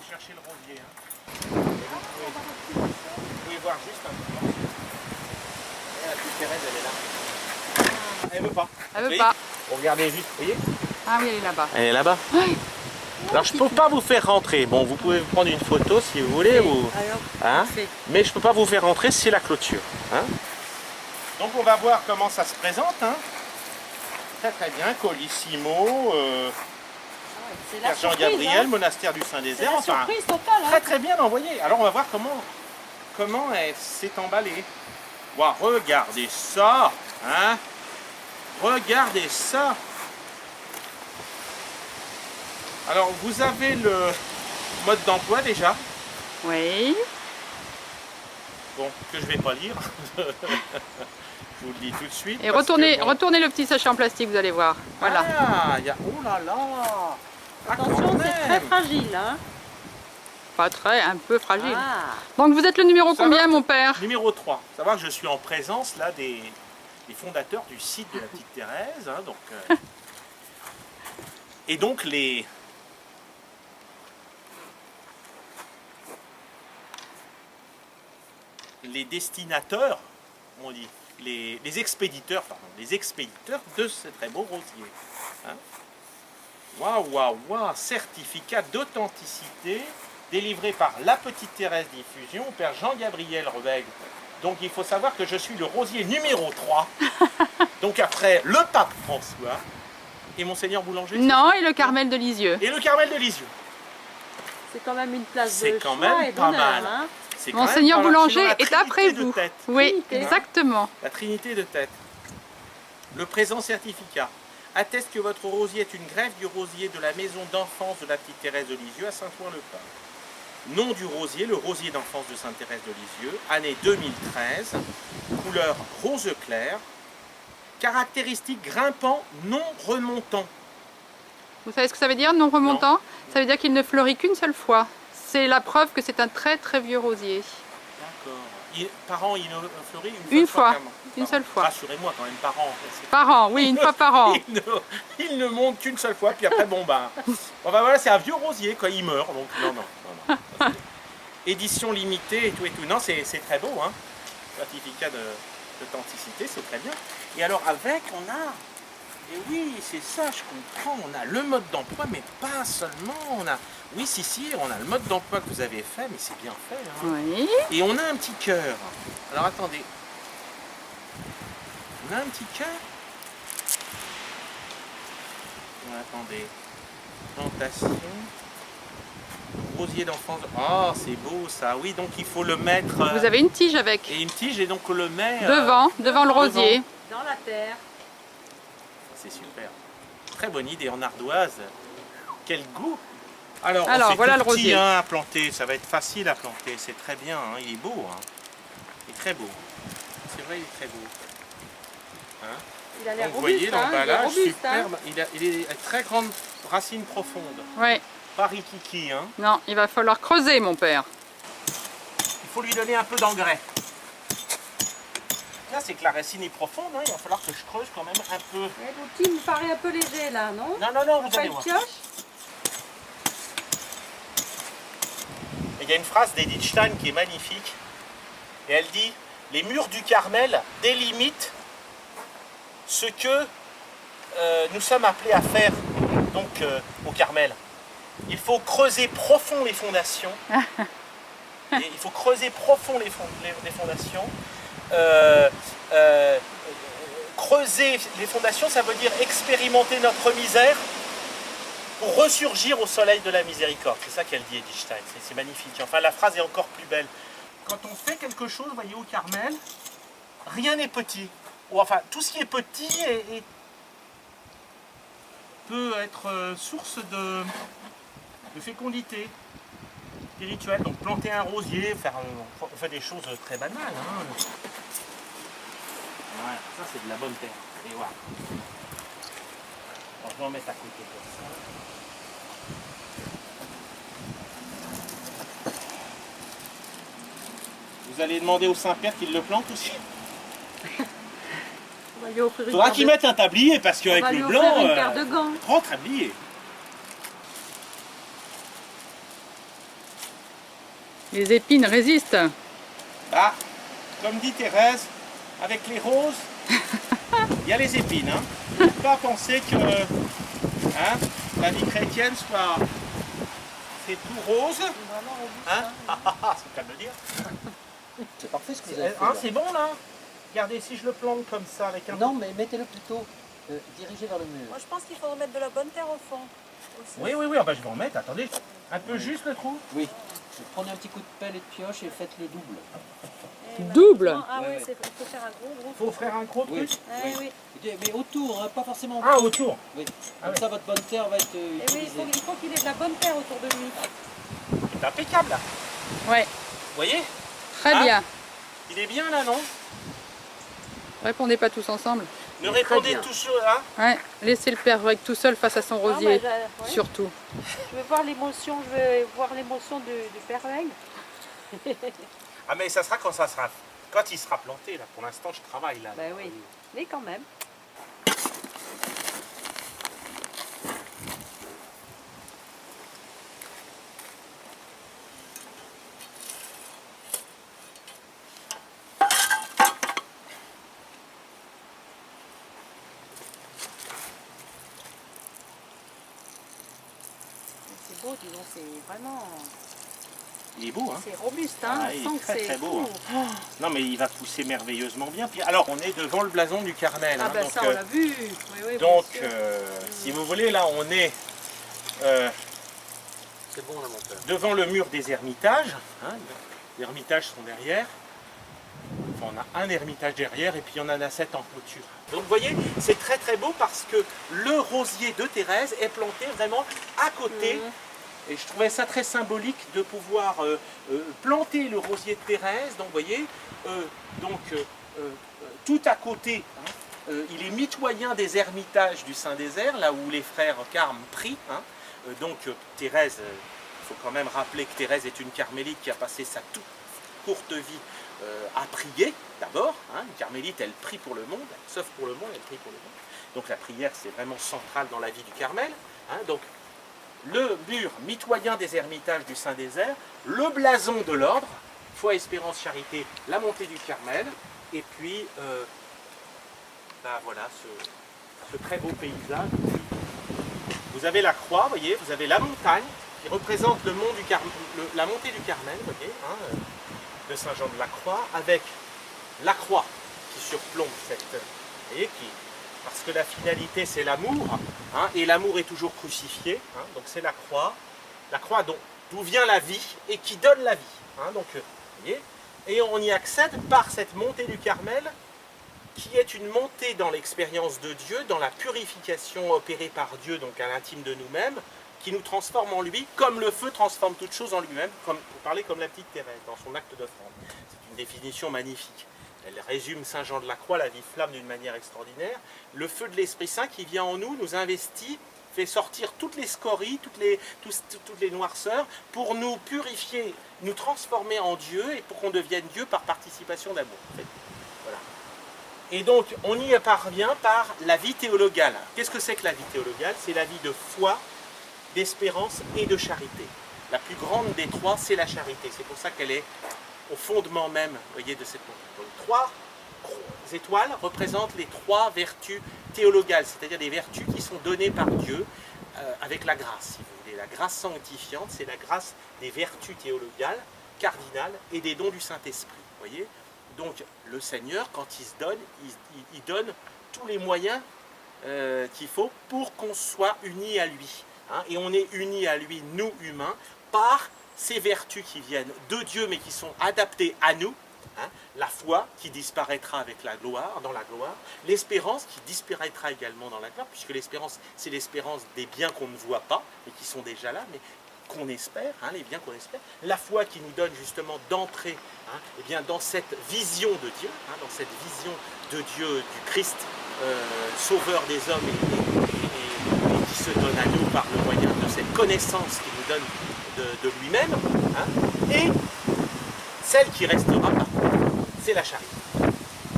chercher le rosier. Hein. Vous pouvez voir juste un peu. Et la petite Thérèse, elle est là. Elle veut pas. Elle veut pas. Regardez juste, vous voyez? Ah oui, elle est là-bas. Elle est là-bas. Oui. Alors je peux pas vous faire rentrer. Bon, vous pouvez prendre une photo si vous voulez, ou... hein? Mais je peux pas vous faire rentrer, c'est la clôture. Hein? Donc on va voir comment ça se présente. Hein? Très très bien, Colissimo, Père Jean-Gabriel, hein? Monastère du Saint-Désert. Enfin, surprise totale. Hein? très très bien envoyé. Alors on va voir comment elle s'est emballée. Wow, regardez ça, hein? Regardez ça. Alors vous avez le mode d'emploi déjà. Oui. Bon, que je vais pas lire. Je vous le dis tout de suite. Et retournez le petit sachet en plastique, vous allez voir. Voilà. Ah, y a... oh là là. Attention, c'est très fragile. Hein? Pas très, un peu fragile. Ah. Donc vous êtes le numéro Ça combien, va, mon père? Numéro 3. Savoir que je suis en présence là des fondateurs du site de la petite Thérèse. Hein, donc, et donc les destinateurs, on dit, les expéditeurs, pardon, les expéditeurs de ce très beau rosier. Hein. Waouh, waouh, waouh, certificat d'authenticité délivré par la petite Thérèse Diffusion, Père Jean-Gabriel Revègle. Donc il faut savoir que je suis le rosier numéro 3, donc après le pape François et Monseigneur Boulanger. Non, et le Carmel de Lisieux. Et le Carmel de Lisieux. C'est quand même une place de C'est quand choix même et pas d'honneur, mal. hein? C'est quand Monseigneur même pas mal. Boulanger C'est est dans la après Trinité vous. de tête. Oui, Trinité. exactement. La Trinité de tête. Le présent certificat atteste que votre rosier est une greffe du rosier de la maison d'enfance de la petite Thérèse de Lisieux à Saint-Ouen-le-Pin. Nom du rosier, le rosier d'enfance de Sainte-Thérèse de Lisieux, année 2013, couleur rose clair, caractéristiques grimpant non remontant. Vous savez ce que ça veut dire, non remontant? Ça veut dire qu'il ne fleurit qu'une seule fois. C'est la preuve que c'est un très très vieux rosier. D'accord. Par an, il fleurit Une fois. quand même. Une seule fois. Rassurez-moi quand même, par an. Par an, oui, une fois par an. Il ne monte qu'une seule fois, puis après, bon ben... Enfin voilà, c'est un vieux rosier, quand il meurt, donc non. Édition limitée et tout. Non, c'est très beau, hein. Certificat d'authenticité, c'est très bien. Et alors avec, on a... Et oui, c'est ça, je comprends, on a le mode d'emploi, mais pas seulement, on a... Oui, si, on a le mode d'emploi que vous avez fait, mais c'est bien fait. Hein. Oui. Et on a un petit cœur. Alors attendez. On a un petit cœur. Attendez. Plantation. Rosier d'enfance. Ah, c'est beau ça. Oui, donc il faut le mettre... Vous avez une tige avec. Et une tige, et donc on le met... Devant le rosier. Dans la terre. C'est super. Très bonne idée en ardoise. Quel goût! Alors voilà tout le rosier. Petit, hein, à planter, ça va être facile à planter, c'est très bien, hein, il est beau, hein. Il est très beau. C'est vrai, il est très beau. Hein? Il a l'air vous voyez robuste, hein, l'emballage, il est robuste, superbe. hein. Il est à très grande racine profonde. Oui. Pas rikiki, hein. Non, il va falloir creuser, mon père. Il faut lui donner un peu d'engrais. Là, c'est que la racine est profonde, hein, il va falloir que je creuse quand même un peu. L'outil me paraît un peu léger là, non? Non, vous allez Pas voir. une pioche? Il y a une phrase d'Edith Stein qui est magnifique. Et elle dit: les murs du Carmel délimitent ce que nous sommes appelés à faire donc, au Carmel. Il faut creuser profond les fondations. Et il faut creuser profond les fondations. Creuser les fondations, ça veut dire expérimenter notre misère pour ressurgir au soleil de la miséricorde. C'est ça qu'elle dit, Edith Stein. C'est magnifique. Enfin, la phrase est encore plus belle. Quand on fait quelque chose, voyez, au Carmel, rien n'est petit. Ou enfin, tout ce qui est petit peut être source de fécondité spirituelle. Donc planter un rosier, on fait des choses très banales. Hein. Voilà, ça c'est de la bonne terre. Et voilà. Alors, je vais en mettre à côté comme ça. Vous allez demander au Saint-Père qu'il le plante aussi. Il faudra qu'il mette un tablier parce qu'avec le blanc, une paire de gants. grand tablier. Les épines résistent. Bah, comme dit Thérèse, avec les roses, il y a les épines. Hein. Faut pas penser que la vie chrétienne soit... C'est tout rose. Hein. C'est le cas de le dire. C'est parfait ce que vous avez fait. Hein, là. c'est bon là. Regardez, si je le plante comme ça avec un... Non, mais mettez-le plutôt dirigé vers le mur. Moi, je pense qu'il faudrait mettre de la bonne terre au fond. Aussi. Oui, oui, oui, bah, je vais en mettre, attendez. Un peu juste le trou. Oui. Prenez un petit coup de pelle et de pioche et faites le double. Et ben, Double. Ah Ouais, oui, ouais. il faut faire un gros. Faut faire un gros Oui. truc. Ah oui. Mais autour, hein, pas forcément. Ah, autour. Oui. Ah Comme oui. ça, votre bonne terre va être Et oui, utilisée. il faut qu'il ait de la bonne terre autour de lui. C'est impeccable là. Ouais, Vous voyez? très Ah. bien. Il est bien là, non? Répondez pas tous ensemble. Ne répondez bien. tous sur... Hein? Ouais, laissez le père Greg tout seul face à son rosier, Ah, bah, ouais. surtout. Je veux voir l'émotion, du Père Règle. Ah, mais ça sera quand ça sera... Quand il sera planté là. Pour l'instant, je travaille là. Ben oui, mais quand même. C'est beau, disons, c'est vraiment... Il est beau, hein? C'est robuste, hein. Ah, On il sent est que très c'est très beau. court. Hein. Non, mais il va pousser merveilleusement bien. Puis, alors, on est devant le blason du Carmel. Ah hein, ben donc, ça, on l'a vu. Oui, oui, donc, bien sûr. si vous voulez, là, on est C'est bon là, mon père. devant le mur des ermitages. Hein. Les ermitages sont derrière. Enfin, on a un ermitage derrière et puis on en a 7 en clôture. Donc vous voyez, c'est très très beau parce que le rosier de Thérèse est planté vraiment à côté. Et je trouvais ça très symbolique de pouvoir planter le rosier de Thérèse. Donc vous voyez, tout à côté, hein, il est mitoyen des ermitages du Saint-Désert, là où les frères Carmes prient. Hein. Thérèse, il faut quand même rappeler que Thérèse est une carmélite qui a passé sa toute courte vie à prier d'abord. Hein. Une carmélite, elle prie pour le monde, elle s'offre pour le monde, elle prie pour le monde. Donc la prière, c'est vraiment central dans la vie du Carmel. Hein. Donc le mur mitoyen des ermitages du Saint-Désert, le blason de l'ordre, foi, espérance, charité, la montée du Carmel, et puis voilà ce très beau paysage. Vous avez la croix, vous voyez, vous avez la montagne qui représente le mont du la montée du Carmel, vous voyez, hein, de Saint-Jean de la Croix, avec la croix qui surplombe cette... Vous voyez, parce que la finalité c'est l'amour, hein, et l'amour est toujours crucifié, hein, donc c'est la croix d'où vient la vie et qui donne la vie. Hein, donc, vous voyez, et on y accède par cette montée du Carmel, qui est une montée dans l'expérience de Dieu, dans la purification opérée par Dieu, donc à l'intime de nous-mêmes, qui nous transforme en lui, comme le feu transforme toute chose en lui-même, pour parler comme la petite Thérèse dans son acte d'offrande. C'est une définition magnifique. Elle résume Saint Jean de la Croix, la vie flamme, d'une manière extraordinaire. Le feu de l'Esprit Saint qui vient en nous, nous investit, fait sortir toutes les scories, toutes les noirceurs, pour nous purifier, nous transformer en Dieu, et pour qu'on devienne Dieu par participation d'amour. En fait. Voilà. Et donc, on y parvient par la vie théologale. Qu'est-ce que c'est que la vie théologale? C'est la vie de foi, d'espérance et de charité. La plus grande des trois, c'est la charité. C'est pour ça qu'elle est au fondement même, vous voyez, de cette montagne. Donc, 3 étoiles représentent les 3 vertus théologales, c'est-à-dire des vertus qui sont données par Dieu avec la grâce, si vous voulez. La grâce sanctifiante, c'est la grâce des vertus théologales, cardinales, et des dons du Saint-Esprit. Vous voyez? Donc, le Seigneur, quand il se donne, il donne tous les moyens qu'il faut pour qu'on soit unis à lui. Hein, et on est unis à lui, nous humains, par ces vertus qui viennent de Dieu mais qui sont adaptées à nous. Hein, la foi qui disparaîtra avec la gloire, dans la gloire, l'espérance qui disparaîtra également dans la gloire, puisque l'espérance, c'est l'espérance des biens qu'on ne voit pas, mais qui sont déjà là, mais qu'on espère, hein, les biens qu'on espère. La foi qui nous donne justement d'entrer eh bien, dans cette vision de Dieu, hein, dans cette vision de Dieu, du Christ, sauveur des hommes et qui se donne à nous par le moyen de cette connaissance qu'il nous donne de lui-même. Hein, et celle qui restera par contre, c'est la charité.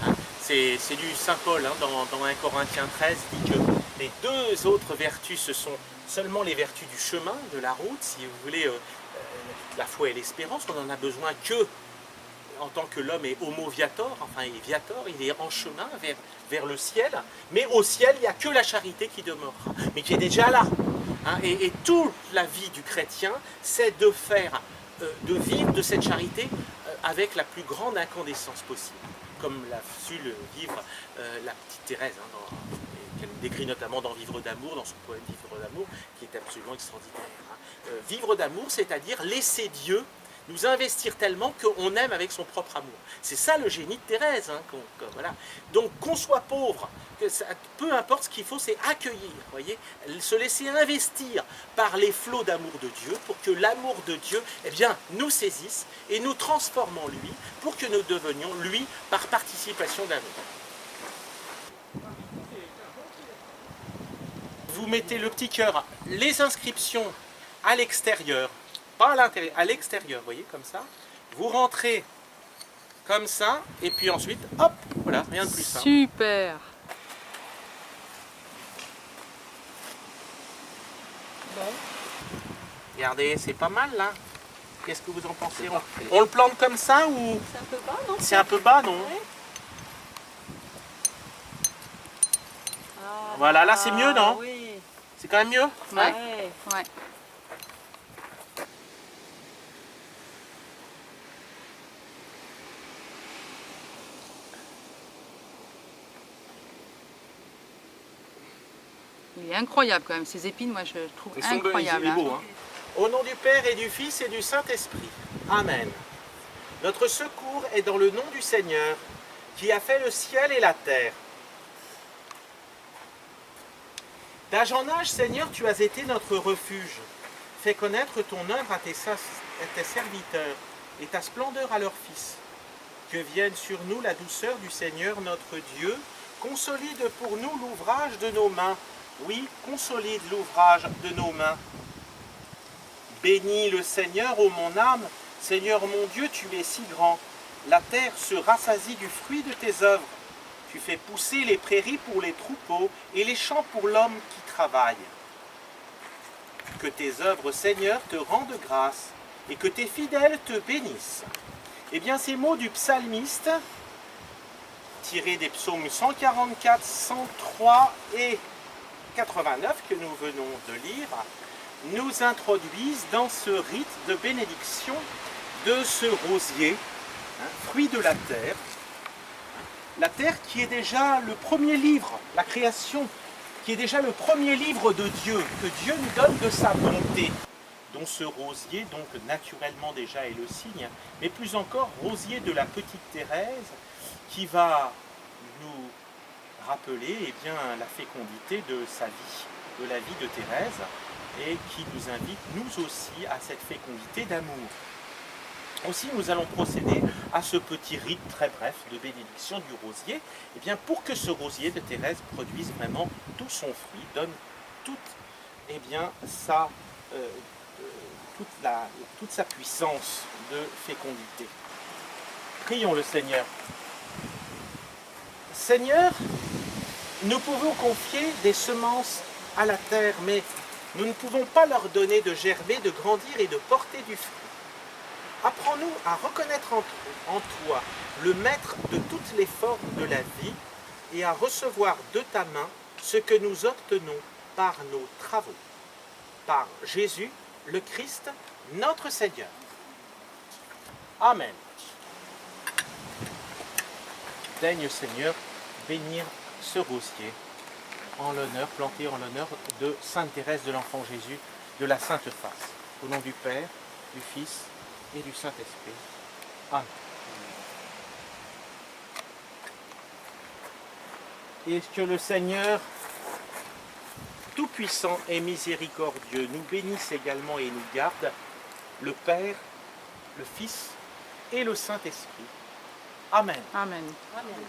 Hein, c'est du Saint Paul, hein, dans 1 Corinthiens 13, dit que Les deux autres vertus, ce sont seulement les vertus du chemin, de la route, si vous voulez, la foi et l'espérance. On n'en a besoin que en tant que l'homme est homo viator, enfin il est viator, il est en chemin vers le ciel, mais au ciel, il n'y a que la charité qui demeurera, mais qui est déjà là. Hein, et toute la vie du chrétien, c'est de vivre de cette charité avec la plus grande incandescence possible, comme l'a su le vivre la petite Thérèse, hein, qu'elle décrit notamment dans Vivre d'amour, dans son poème Vivre d'amour, qui est absolument extraordinaire. Hein. Vivre d'amour, c'est-à-dire laisser Dieu nous investir tellement qu'on aime avec son propre amour. C'est ça le génie de Thérèse. Hein, voilà. Donc qu'on soit pauvre, peu importe, ce qu'il faut, c'est accueillir, voyez, se laisser investir par les flots d'amour de Dieu, pour que l'amour de Dieu, eh bien, nous saisisse et nous transforme en lui, pour que nous devenions lui par participation d'amour. Vous mettez le petit cœur, les inscriptions à l'extérieur, pas à l'intérieur, à l'extérieur, vous voyez, comme ça. Vous rentrez comme ça, et puis ensuite, hop, voilà, rien de plus simple. Super. Bon. Regardez, c'est pas mal là. Qu'est-ce que vous en pensez? On le plante comme ça ou C'est un peu bas, non? c'est un peu bas, non? Ouais. Ah, Voilà, là c'est mieux, non? Oui. C'est quand même mieux? Ouais. Ouais. Ouais. Il est incroyable quand même, ces épines, moi je trouve Ils sont incroyables. il est Hein. beau, hein. Au nom du Père et du Fils et du Saint-Esprit. Amen. Notre secours est dans le nom du Seigneur, qui a fait le ciel et la terre. D'âge en âge, Seigneur, tu as été notre refuge. Fais connaître ton œuvre à tes serviteurs et ta splendeur à leurs fils. Que vienne sur nous la douceur du Seigneur notre Dieu. Consolide pour nous l'ouvrage de nos mains. Oui, consolide l'ouvrage de nos mains. Bénis le Seigneur, ô mon âme. Seigneur mon Dieu, tu es si grand. La terre se rassasie du fruit de tes œuvres. Tu fais pousser les prairies pour les troupeaux et les champs pour l'homme qui travaille. Que tes œuvres, Seigneur, te rendent grâce et que tes fidèles te bénissent. Eh bien, ces mots du psalmiste, tirés des psaumes 144, 103 et 89 que nous venons de lire, nous introduisent dans ce rite de bénédiction de ce rosier, fruit de la terre. La terre qui est déjà le premier livre, la création, qui est déjà le premier livre de Dieu, que Dieu nous donne de sa bonté, dont ce rosier, donc naturellement déjà est le signe, mais plus encore rosier de la petite Thérèse, qui va nous rappeler eh bien, la fécondité de sa vie, de la vie de Thérèse, et qui nous invite, nous aussi, à cette fécondité d'amour. Aussi, nous allons procéder à ce petit rite très bref de bénédiction du rosier, eh bien, pour que ce rosier de Thérèse produise vraiment tout son fruit, donne toute, eh bien, toute sa puissance de fécondité. Prions le Seigneur. Seigneur, nous pouvons confier des semences à la terre, mais nous ne pouvons pas leur donner de germer, de grandir et de porter du fruit. Apprends-nous à reconnaître en toi le maître de toutes les formes de la vie et à recevoir de ta main ce que nous obtenons par nos travaux. Par Jésus, le Christ, notre Seigneur. Amen. Daigne, Seigneur, bénir ce rosier planté en l'honneur de Sainte Thérèse de l'Enfant Jésus, de la Sainte Face. Au nom du Père, du Fils et du Saint-Esprit. Amen. Et que le Seigneur Tout-Puissant et Miséricordieux nous bénisse également et nous garde, le Père, le Fils et le Saint-Esprit. Amen. Amen. Amen.